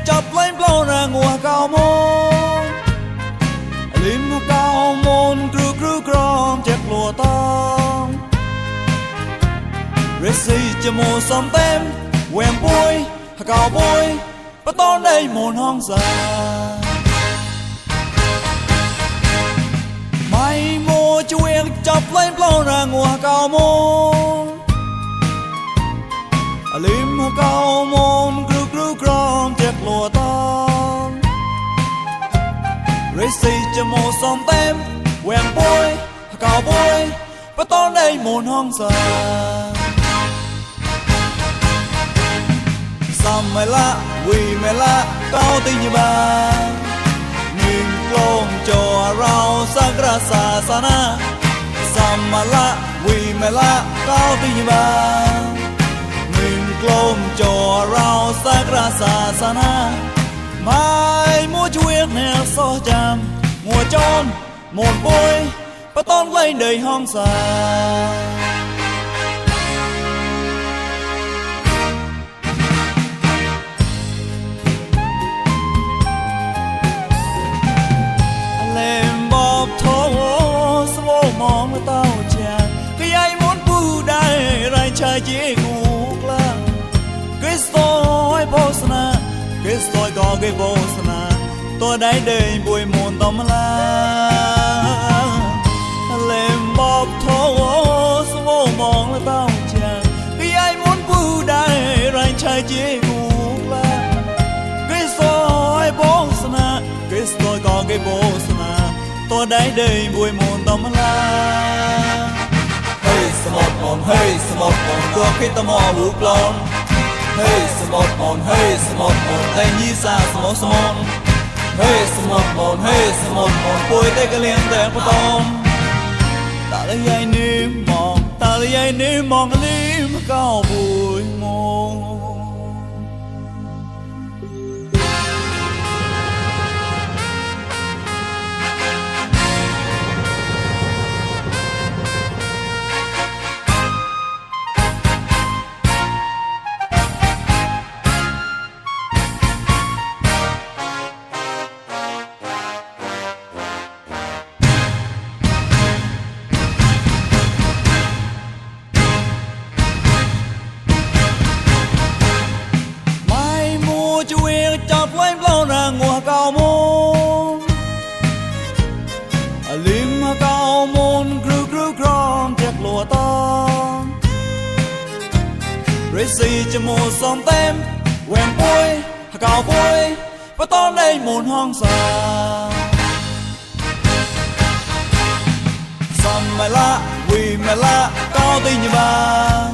chập lấy bao ra ngùa cao môn lim cao môn cru cru crom chẹt lùa tông resi cho mùa xóm tem quen bôi cao bôi bắt tón đây môn hoang dã mai mùa chuyện chập lấy bao ra ngùa cao môn lim cao môn cru cru crom chẹt lùa tông resi cho mùa xóm tem quen bôi cao bôi bắt tón đây môn hoang dã Sam mày la, vì mày la, cao tình như bà Nhìn lông cho rau sagra sa sana Sam mày la, vì mày la, cao tình như bà Nhìn lông cho rau sagra sa sana Mai mua chuyện nè so chạm Mùa tròn, một bôi, bắt tón lấy đầy hoang xa mong tao chàng khi ai muốn bu đại rai trai chỉ ngục la cái soi bosna cái soi có cái bosna tôi đáy đời bùi mồn tóm la lên bóp thô số mong tao chàng khi ai muốn bu đại rai trai chỉ ngục la cái soi bosna cái soi có cái bosna tôi đáy đời bùi mồn tóm la hey smart on tôi khi tao mò bù plon hey smart on tay nhí xa smart hey smart on bùi tay cái liền tay bắt tôm ta lấy ai nếm mong lim cao bùi mồn chập lấy bao ra ngùa cao môn lim cao môn cru cru crom chẹt lùa tông resi cho mùa xóm tem quen bôi cao bôi bắt tón đây môn hoang xa Sam mày la vì mày la cao tình như bà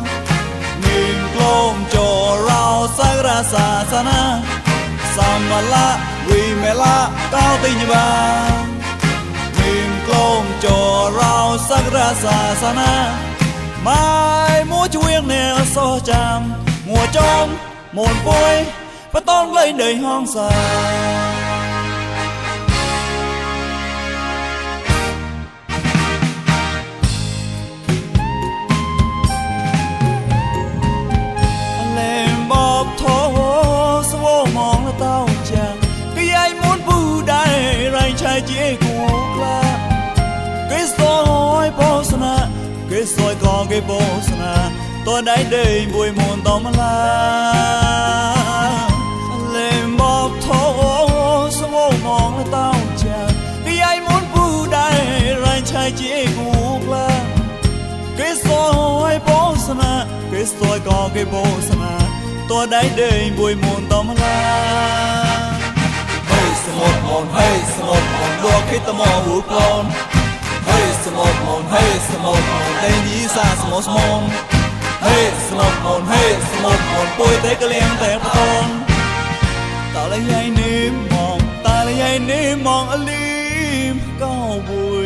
nhìn lông cho rau sagra sa sana Sam la vì mẹ la cao tình như bà nhìn lông cho rau sagra sa sana mai mua chuyện nè so chạm mùa tròn một bôi bắt tón lấy đầy hoang xa mong tao chàng khi ai muốn bu đại rai trai chỉ cuộc la cái soi bosna cái soi có cái bosna tôi đáy đời bùi mồn tóm la lên bóp thô số mong tao chàng khi ai muốn bu đại rai trai chỉ cuộc la cái soi bosna cái soi có cái bosna tôi đáy đời bùi mồn tóm la hey smart on đua khi tao mò bù plon hey smart on tay nhí xa smart hey smart on bôi tay cái liền tay bắt tôm ta lấy ai nếm mong lim cao bùi